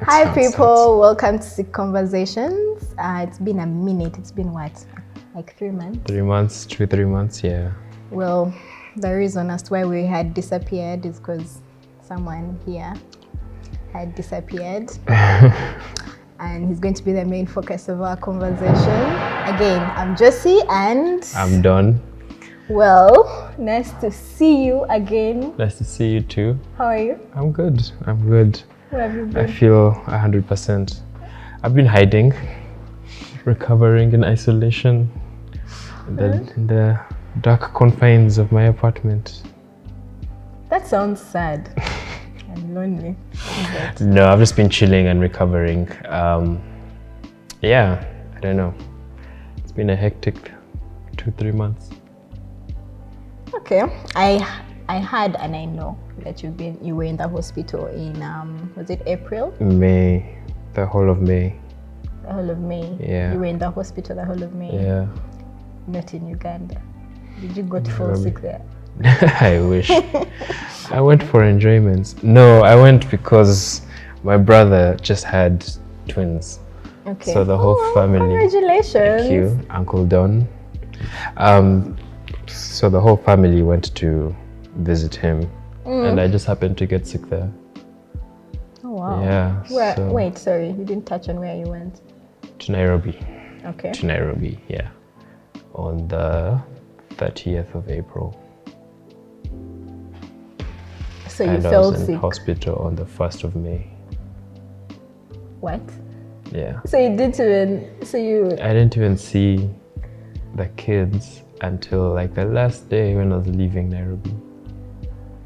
Hi people, welcome to Sick Conversations. It's been a minute. It's been what? Like 3 months? 3 months, 3 months, yeah. Well, the reason as to why we had disappeared is because someone here had disappeared. And he's going to be the main focus of our conversation. Again, I'm Josie and... I'm Don. Well, nice to see you again. Nice to see you too. How are you? I'm good. Where have you been? I feel 100%. I've been hiding, recovering in isolation, in the dark confines of my apartment. That sounds sad. I'm lonely. No, I've just been chilling and recovering. Yeah, I don't know. It's been a hectic 2-3 months. Okay, I heard and I know that you were in the hospital in was it April? May, the whole of May. The whole of May. Yeah. You were in the hospital the whole of May. Yeah. Not in Uganda. Did you go to fall sick there? I wish. I went for enjoyments. No, I went because my brother just had twins. Okay. So the whole family. Congratulations. Thank you, Uncle Don. So the whole family went to visit him, and I just happened to get sick there. Oh wow. Yeah. Wait, sorry, you didn't touch on where you went. To Nairobi. Okay. To Nairobi, yeah. On the 30th of April. So you and fell I was in sick. hospital on the 1st of May. What? Yeah. So you didn't even. I didn't even see the kids until like the last day when I was leaving Nairobi.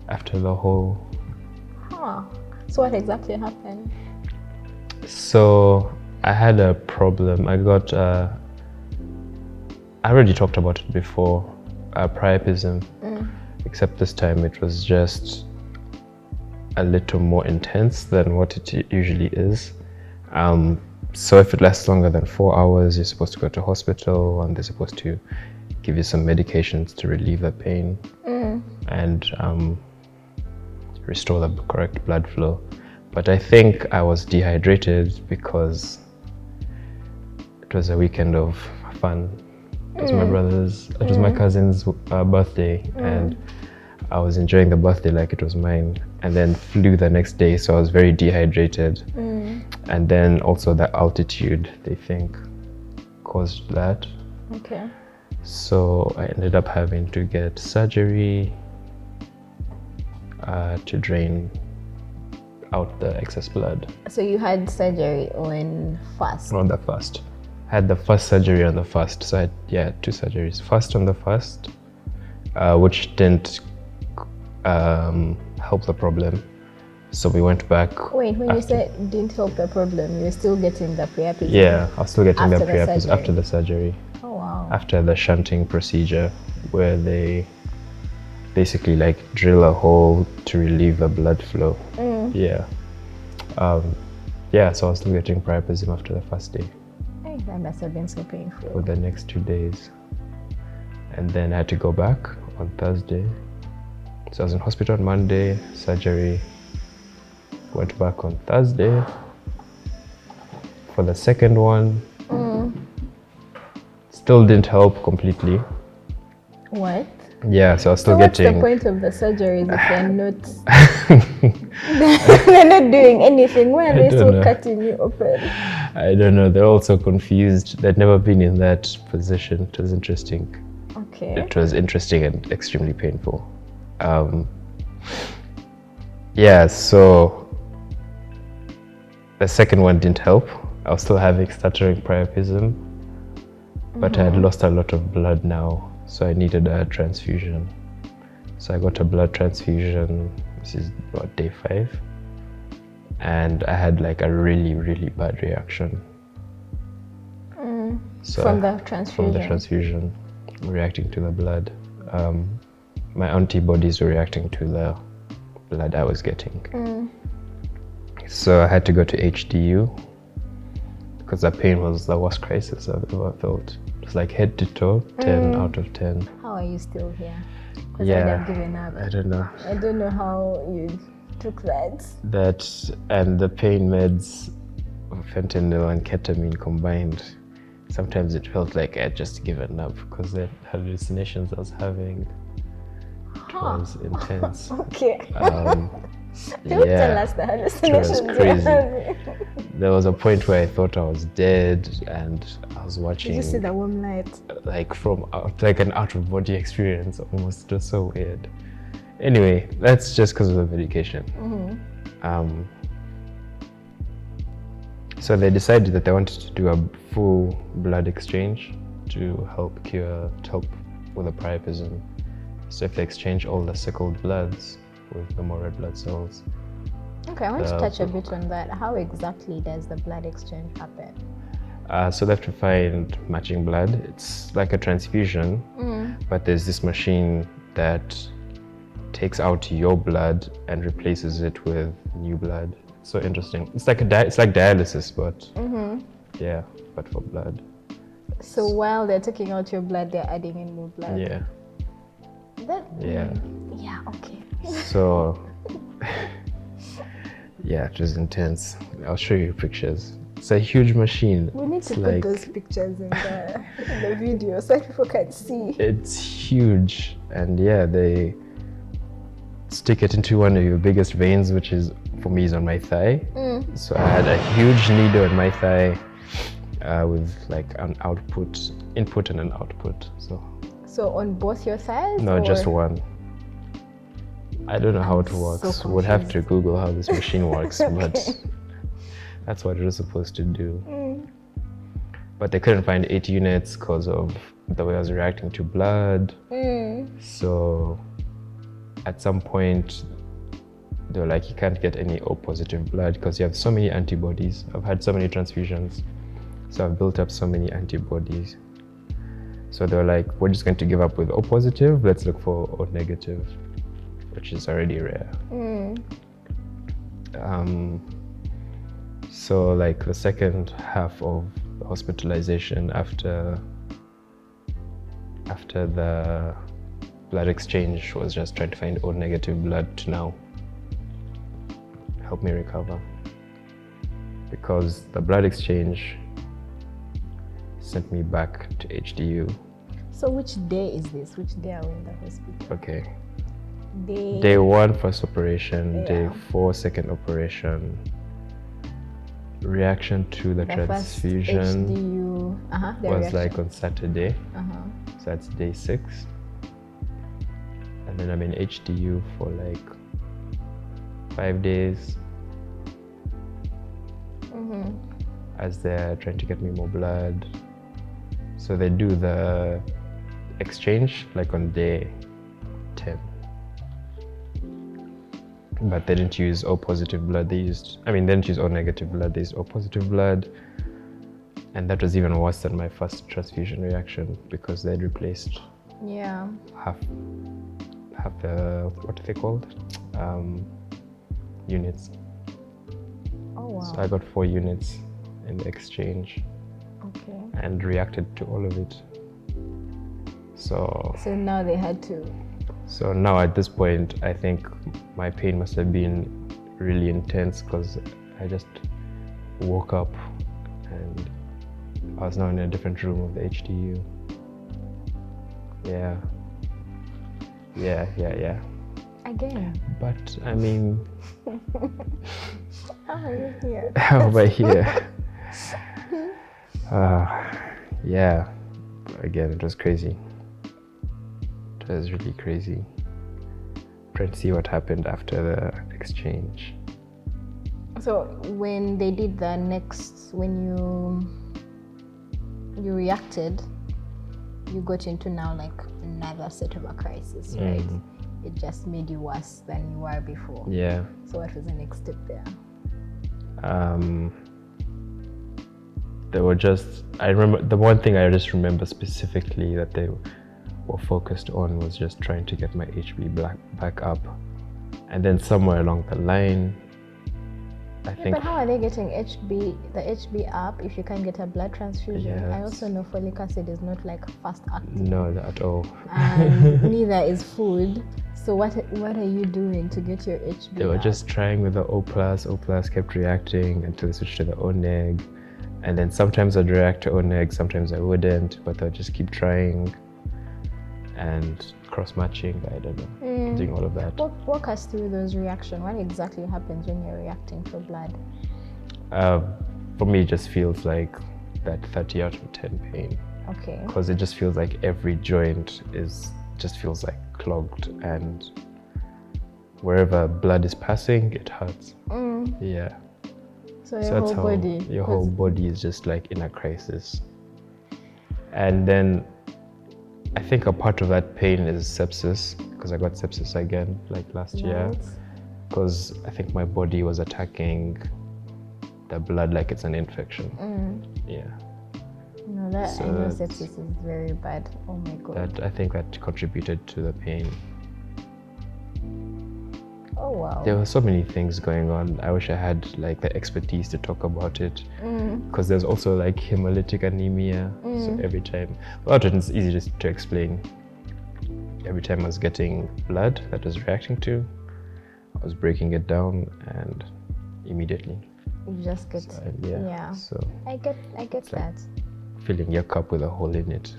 After the whole. Huh. So what exactly happened? So I had a problem. I got. I already talked about it before. Priapism. Except this time it was just a little more intense than what it usually is. So if it lasts longer than 4 hours, you're supposed to go to hospital and they're supposed to give you some medications to relieve the pain and restore the correct blood flow. But I think I was dehydrated because it was a weekend of fun. It was my brother's, it was my cousin's birthday, and I was enjoying the birthday like it was mine, and then flew the next day, so I was very dehydrated. And then also the altitude, they think, caused that. Okay. So I ended up having to get surgery to drain out the excess blood. So you had surgery on first? On the 1st. I had the first surgery on the 1st. So I had 2 surgeries. First on the 1st, which didn't help the problem. So we went back. Wait, when you said didn't help the problem, you were still getting the priapism? Yeah, I was still getting the after the priapism surgery? after the surgery. Oh wow. After the shunting procedure, where they basically like drill a hole to relieve the blood flow. Yeah. So I was still getting priapism after the first day. Hey, that must have been so painful. For the next 2 days. And then I had to go back on Thursday. So I was in hospital on Monday, surgery. Went back on Thursday for the second one. Still didn't help completely. What? Yeah, so I was still What's getting. the point of the surgery if they're not they're not doing anything? Why are they still cutting you open? I don't know. They're also confused. They'd never been in that position. It was interesting. Okay. It was interesting and extremely painful. Yeah, so the second one didn't help. I was still having stuttering priapism, but I had lost a lot of blood now, so I needed a transfusion. So I got a blood transfusion. This is about day 5, and I had like a really, really bad reaction. So From the transfusion? From the transfusion, reacting to the blood. My antibodies were reacting to the blood I was getting. So I had to go to HDU because the pain was the worst crisis I've ever felt. It's like head to toe, 10 out of 10. How are you still here? Because Yeah, I'd have given up. I don't know. I don't know how you took that. That and the pain meds, fentanyl and ketamine combined. Sometimes it felt like I'd just given up because the hallucinations I was having, it was intense. Okay. Um, Don't yeah, tell us the it hallucinations. was you're crazy. having. There was a point where I thought I was dead, and I was watching. Did you see the warm light? Like from out, like an out of body experience almost. It was so weird. Anyway, that's just because of the medication. So they decided that they wanted to do a full blood exchange to help with the priapism. So if they exchange all the sickled bloods with the more red blood cells. Okay, I want to touch a bit on that. How exactly does the blood exchange happen? So they have to find matching blood. It's like a transfusion, but there's this machine that takes out your blood and replaces it with new blood. So interesting. It's like dialysis, but yeah, but for blood. So while they're taking out your blood, they're adding in more blood. Yeah. Yeah. Okay. So yeah, it was intense. I'll show you pictures. It's a huge machine. We need It's to put those pictures in the video so people can see. It's huge, and yeah, they stick it into one of your biggest veins, which is for me is on my thigh. So I had a huge needle in my thigh with like an input and an output. So on both your thighs? No, or? just one. I don't know how it works. So Would have to Google how this machine works, Okay. but that's what it was supposed to do. But they couldn't find 8 units because of the way I was reacting to blood. So at some point, they were like, you can't get any O positive blood because you have so many antibodies. I've had so many transfusions, so I've built up so many antibodies. So they were like, we're just going to give up with O positive. Let's look for O negative, which is already rare. So like the second half of the hospitalization after the blood exchange was just trying to find O negative blood to now help me recover, because the blood exchange sent me back to HDU. So which day is this? Which day are we in the hospital? Okay. Day 1 first operation, Yeah. day 4 second operation. Reaction to the transfusion first HDU, the was reaction. like on Saturday. So that's day 6. And then I'm in HDU for like 5 days. As they're trying to get me more blood. So they do the exchange like on day 10. But they didn't use O positive blood. They didn't use O negative blood. They used O positive blood. And that was even worse than my first transfusion reaction because they'd replaced half the, what are they called? Units. Oh wow. So I got 4 units in the exchange. Okay. And reacted to all of it. So now they had to. So now at this point, I think my pain must have been really intense because I just woke up and I was now in a different room of the HDU. Yeah. Again. But I mean, How are you here? how am I here? Yeah. Again, it was crazy. It was really crazy. Trying to see what happened after the exchange. So when they did the when you reacted, you got into now like another set of a crisis, right? It just made you worse than you were before. Yeah. So what was the next step there? They were I remember, the one thing I just remember specifically that they were focused on was just trying to get my HB back up. And then somewhere along the line, I think. But how are they getting the HB up if you can't get a blood transfusion? Yeah, I also know folic acid is not like fast acting. No, not at all. And neither is food. So what are you doing to get your HB They were up? just trying with the O+. O+ kept reacting until they switched to the O neg. And then sometimes I'd react to O neg, sometimes I wouldn't, but I'll just keep trying and cross-matching, I don't know, doing all of that. Walk us through those reactions. What exactly happens when you're reacting to blood? For me, it just feels like that 30 out of 10 pain. Okay. Because it just feels like every joint just feels like clogged, and wherever blood is passing, it hurts. Yeah. So your whole body is just like in a crisis. And then I think a part of that pain is sepsis, because I got sepsis again like last year, because I think my body was attacking the blood like it's an infection. Yeah. No, I know sepsis is very bad. Oh my god. I think that contributed to the pain. Oh wow. There were so many things going on. I wish I had like the expertise to talk about it, because there's also like hemolytic anemia. So every time, well, it's easy just to explain. Every time I was getting blood that was reacting to, I was breaking it down, and immediately you just get So I get that. Filling your cup with a hole in it.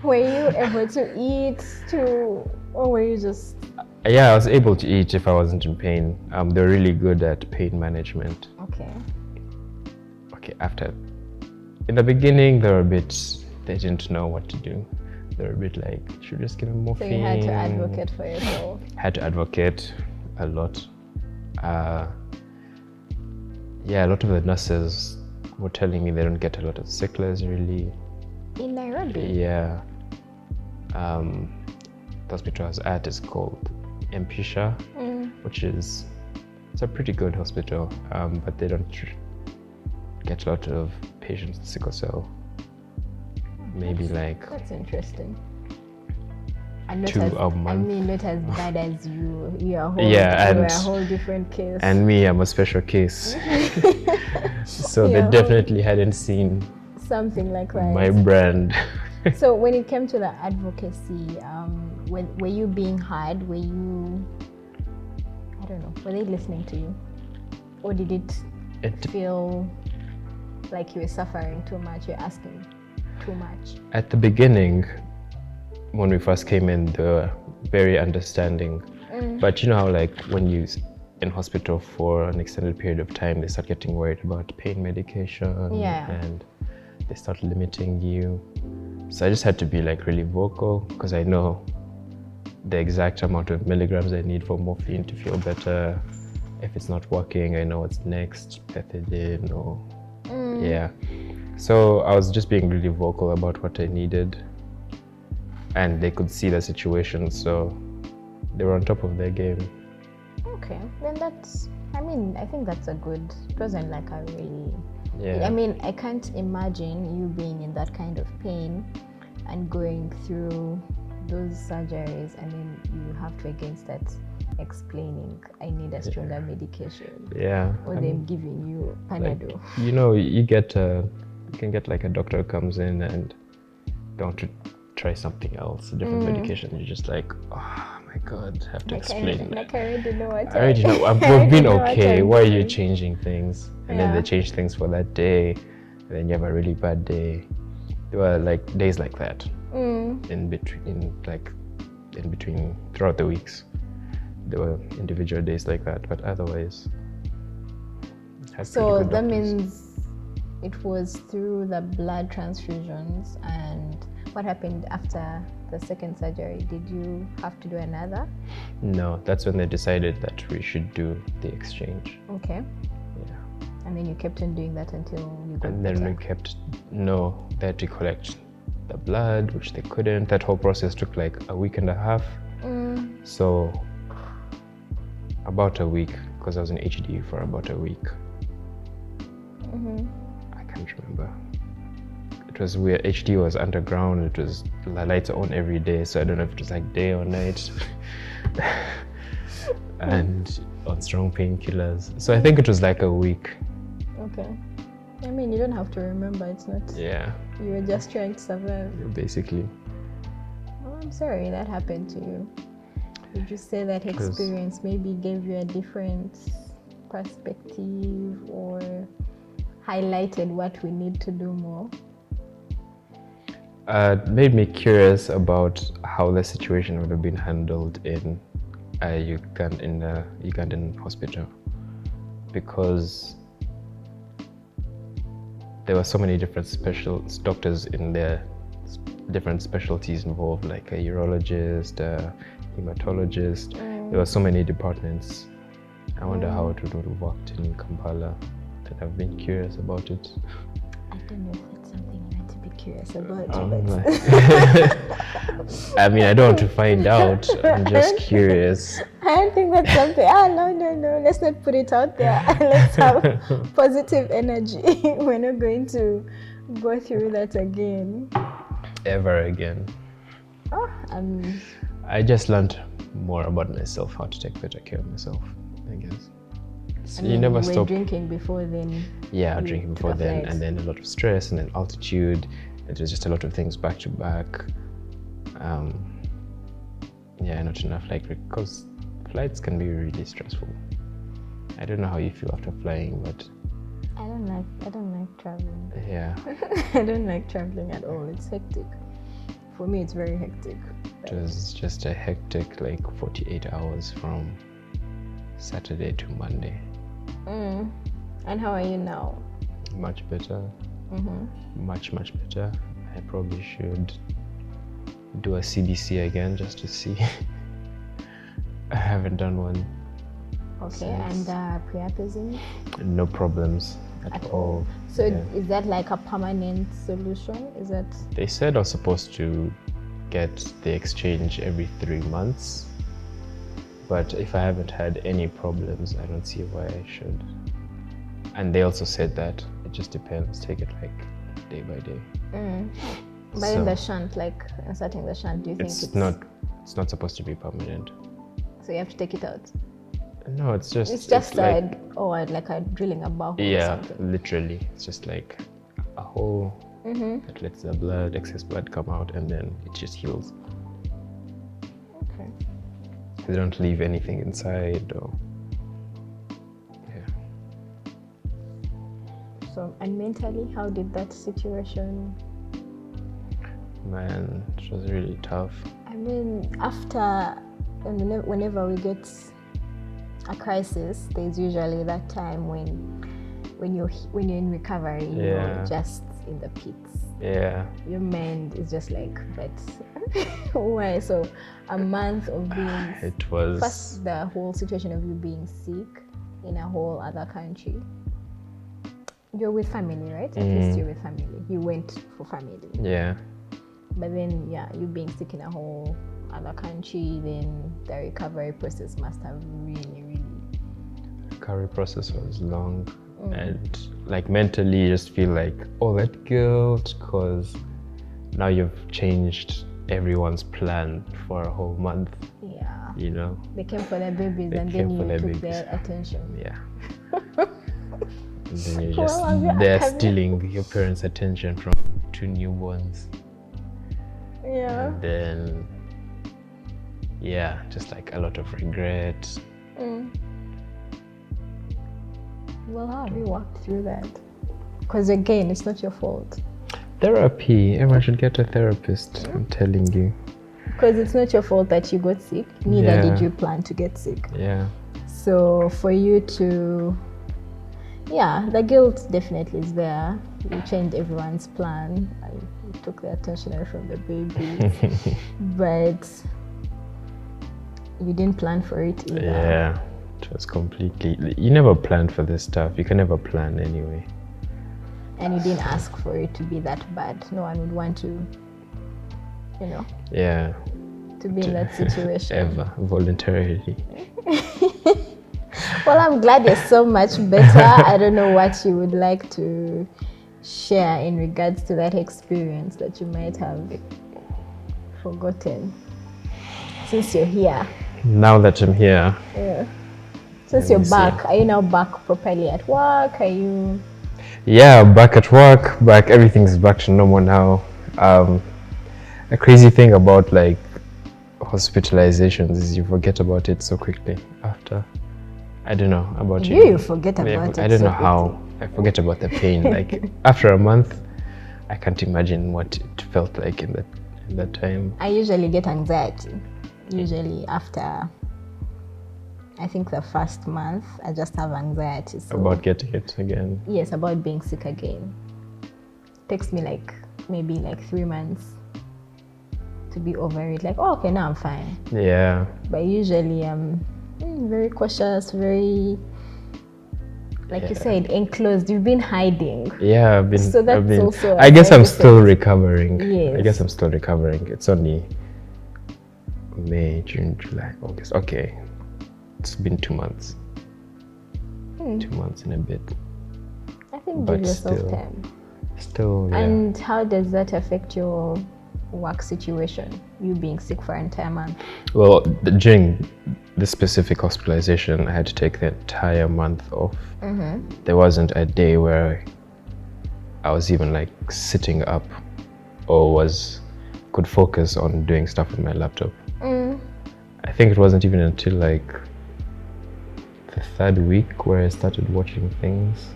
Were you able to eat or were you just? Yeah, I was able to eat if I wasn't in pain. They're really good at pain management. Okay. In the beginning, they didn't know what to do. They were a bit like, should we just give him morphine? So you had to advocate for yourself. Had to advocate a lot. A lot of the nurses were telling me they don't get a lot of sicklers really. In Nairobi? Yeah. The hospital I was at is called Mpisha, which it's a pretty good hospital, but they don't get a lot of patients with sickle cell. Maybe that's interesting. And two a month. I mean, not as bad as you. You're a whole different case. And me, I'm a special case. So they definitely hadn't seen something like that. My brand. So when it came to the advocacy, were you being heard? Were you, I don't know, were they listening to you? Or did it feel like you were suffering too much, you're asking too much? At the beginning, when we first came in, they were very understanding. But you know how like when you're in hospital for an extended period of time, they start getting worried about pain medication and they start limiting you. So I just had to be like really vocal, because I know the exact amount of milligrams I need for morphine to feel better. If it's not working, I know what's next, pethidine or So I was just being really vocal about what I needed, and they could see the situation, so they were on top of their game. Okay, then I think that's a good, it wasn't like a really, I mean, I can't imagine you being in that kind of pain and going through those surgeries, and then you have to against that explaining, I need a stronger medication. Or them giving you Panadol. Like, you can get like a doctor comes in and they want to try something else, a different medication. You're just like, oh my God, I have to explain. I already know what I already know. We've been okay. Why are you changing things? And then they change things for that day, and then you have a really bad day. There were like days like that in between throughout the weeks. There were individual days like that, but otherwise. So that means it was through the blood transfusions. And what happened after the second surgery? Did you have to do another? No, that's when they decided that we should do the exchange. Okay. Yeah. And then you kept on doing that until you got And then they had to collect the blood, which they couldn't. That whole process took like a week and a half. So about a week, because I was in HD for about a week. I can't remember. It was weird. HD was underground. It was the lights are on every day, so I don't know if it was like day or night. and on strong painkillers. So I think it was like a week. Okay. I mean, you don't have to remember. It's not. Yeah. You were just trying to survive. Basically. Oh, I'm sorry that happened to you. Would you say that experience maybe gave you a different perspective or highlighted what we need to do more? Made me curious about how the situation would have been handled in the Ugandan hospital, because there were so many different doctors in there, different specialties involved, like a urologist, a hematologist. There were so many departments. I wonder how it would have worked in Kampala, and I've been curious about it. I don't know if that's something you meant to be curious about. I mean, I don't want to find out. I'm just curious. I don't think that's something. No. Let's not put it out there. Let's have positive energy. We're not going to go through that again. Ever again. I just learned more about myself, how to take better care of myself, I guess. So you never stop drinking before then. Yeah, drinking before then, and then a lot of stress, and then altitude. It was just a lot of things back to back. Not enough, like, because flights can be really stressful. I don't know how you feel after flying, but I don't like traveling. Yeah. I don't like traveling at all. It's hectic. For me, it's very hectic. It was just a hectic, like, 48 hours from Saturday to Monday. And how are you now? Much better. Much better. I probably should do a CBC again just to see. I haven't done one. Okay, and priapism? No problems at all. So is that like a permanent solution? Is that? They said I was supposed to get the exchange every 3 months, but if I haven't had any problems, I don't see why I should. And they also said that it just depends. Take it like day by day. But in the shunt, like inserting the shunt, do you think it's not supposed to be permanent? So you have to take it out. No, it's just like a drilling a bore hole or something. Literally. It's just like a hole that lets the excess blood come out, and then it just heals. Okay. They don't leave anything inside or So, and mentally, how did that situation? Man, it was really tough. I mean, whenever we get a crisis, there's usually that time when you're in recovery, you're just in the pits. Yeah. Your mind is just like, but why? So a month of being it was first the whole situation of you being sick in a whole other country. You're with family, right? At least you're with family. You went for family. Yeah. But then, you being sick in a whole other country, then the recovery process must have really... Recovery process was long. And like mentally, you just feel like all that guilt, because now you've changed everyone's plan for a whole month. Yeah. You know? They came for their babies and then you took their attention. Yeah. And then you're just stealing your parents' attention from 2 newborns. Yeah. And then, just like a lot of regret. Well, how have you walked through that? Because again, it's not your fault. Therapy. Everyone should get a therapist, I'm telling you. Because it's not your fault that you got sick. Neither did you plan to get sick. Yeah. So for you to... the guilt definitely is there. You changed everyone's plan. You took the attention away from the babies. But you didn't plan for it either. Yeah, it was completely... You never planned for this stuff. You can never plan anyway. And you didn't ask for it to be that bad. No one would want to, Yeah. to be in that situation. Ever, voluntarily. Well, I'm glad you're so much better. I don't know what you would like to share in regards to that experience that you might have forgotten since you're here. now that I'm here, Yeah. Since Let you're me see. back, are you now back properly at work? Are you? yeah, back at work, back, everything's back to normal now. A crazy thing about like hospitalizations is you forget about it so quickly after. I don't know about you. You forget Yeah, about it. I don't so know how. I forget about the pain. Like after a month, I can't imagine what it felt like in that time. I usually get anxiety. Usually after, I think the first month, I just have anxiety. So About getting it again. yes, about being sick again. Takes me like maybe like 3 months to be over it. Like, oh, okay, now I'm fine. Yeah. But usually I'm very cautious, very, like you Yeah. said, enclosed. You've been hiding. Yeah, I've been. So that's I've been, also a I guess I'm very still different- recovering. Yes. I guess I'm still recovering. It's only May, June, July, August. Okay, it's been 2 months. 2 months and a bit. I think But give yourself still, time. Still, yeah. And how does that affect your work situation? You being sick for an entire month? Well, during this specific hospitalization, I had to take the entire month off. There wasn't a day where I was even like sitting up or could focus on doing stuff on my laptop. I think it wasn't even until like the 3rd week where I started watching things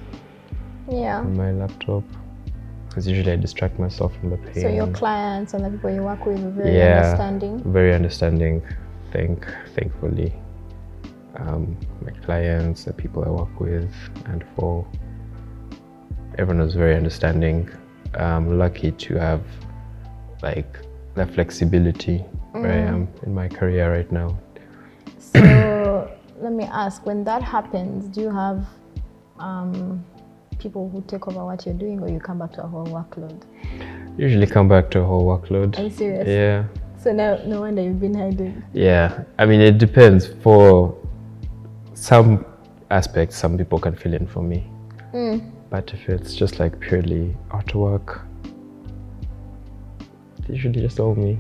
Yeah. on my laptop, because usually I distract myself from the pain. So your clients and the people you work with are very Yeah, understanding? very understanding. Thankfully, my clients, the people I work with, and for everyone was very understanding. I'm lucky to have like the flexibility where I am in my career right now. So let me ask, when that happens, do you have people who take over what you're doing, or you come back to a whole workload? Usually come back to a whole workload. Are you serious? Yeah. So now, no wonder you've been hiding. Yeah, I mean, it depends. For some aspects, some people can fill in for me. But if it's just like purely artwork, it's usually just all me.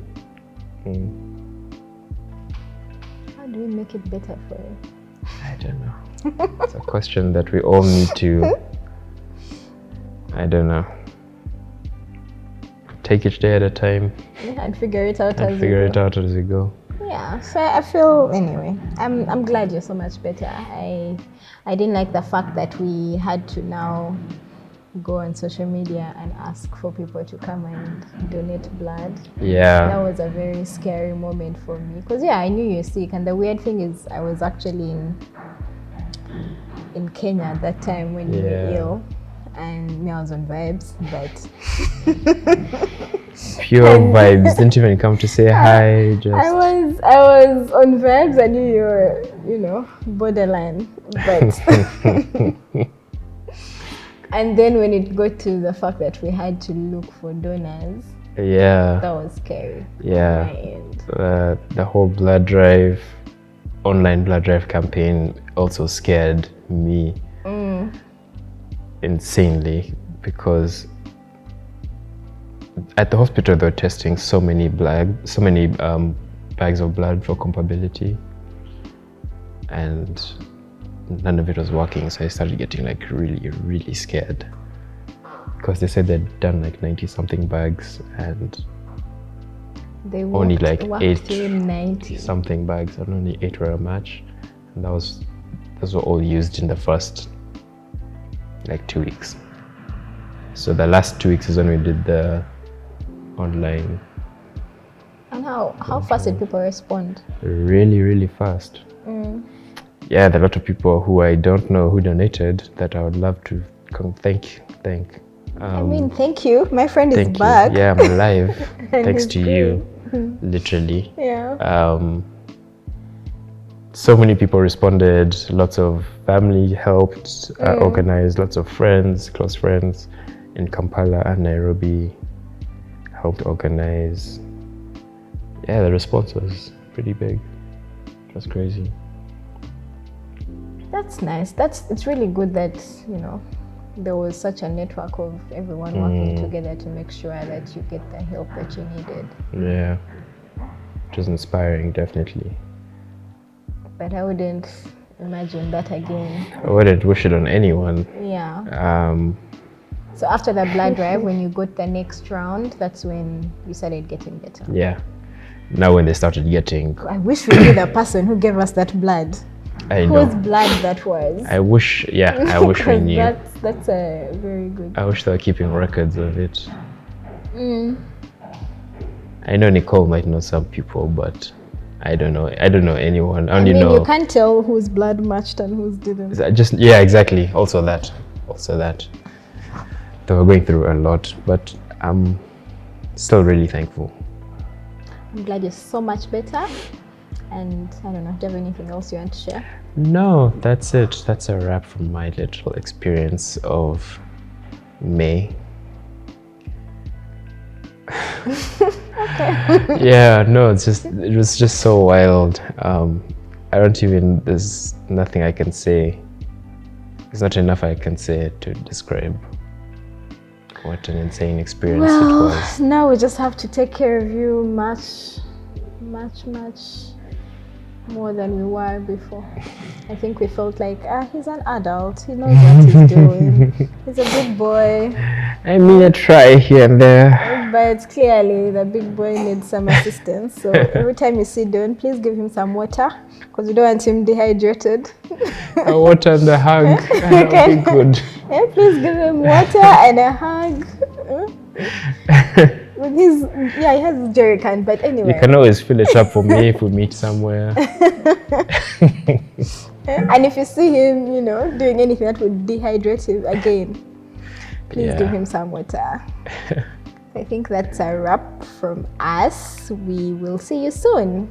How do we make it better for you? I don't know. It's a question that we all need to, I don't know, take each day at a time Yeah, and figure it out and as figure you it go. out as we go. Yeah, so I feel, anyway, I'm glad you're so much better. I didn't like the fact that we had to now go on social media and ask for people to come and donate blood. That Yeah, was a very scary moment for me, because yeah, I knew you were sick, and the weird thing is I was actually in Kenya at that time when you were Yeah. ill, and me, I was on vibes, but pure vibes. Didn't even come to say hi. Just I was on vibes. I knew you were, borderline, but and then when it got to the fact that we had to look for donors, yeah, that was scary. yeah. On my end. The whole blood drive, online blood drive campaign also scared me insanely, because at the hospital they were testing so many bags of blood for compatibility, and none of it was working. So I started getting like really, really scared, because they said they'd done like 90 something bags and They only like walked 8 through 90. something bags, and only 8 were a match, and those were all used in the first like 2 weeks. So the last 2 weeks is when we did the online. And how fast did people respond? Really, really fast. Yeah, there are a lot of people who I don't know who donated that I would love to come thank. I mean, thank you. My friend is Thank you. back. Yeah, I'm alive. And Thanks he's to you, literally. Yeah. So many people responded. Lots of family helped organize. Lots of friends, close friends in Kampala and Nairobi helped organize. Yeah, the response was pretty big. It was crazy. That's nice. It's really good that, there was such a network of everyone working together to make sure that you get the help that you needed. Yeah, it was inspiring, definitely. but I wouldn't imagine that again. I wouldn't wish it on anyone. Yeah. So after the blood drive, when you got the next round, that's when you started getting better. Yeah. Now when they started getting... I wish we knew the person who gave us that blood. I know. Whose blood that was. I wish we knew. That's a very good... I wish they were keeping records of it. I know Nicole might know some people, but I don't know anyone. I only know... you can't tell whose blood matched and whose didn't. Yeah, exactly. Also that. They were going through a lot, but I'm still really thankful. I'm glad you're so much better. And I don't know, do you have anything else you want to share? No, that's it. That's a wrap from my little experience of May. Okay. Yeah, no, it was just so wild. There's nothing I can say. There's not enough I can say to describe what an insane experience it was. Now we just have to take care of you much more than we were before. I think we felt like, he's an adult, he knows what he's doing. He's a big boy. I mean, I try here and there. But clearly the big boy needs some assistance. So every time you sit down, please give him some water, because we don't want him dehydrated. A water and a hug. That would be good. Yeah, please give him water and a hug. With his, he has his jerry can, but anyway. You can always fill it up for me if we meet somewhere. And if you see him, doing anything that would dehydrate him again, please give him some water. I think that's a wrap from us. We will see you soon.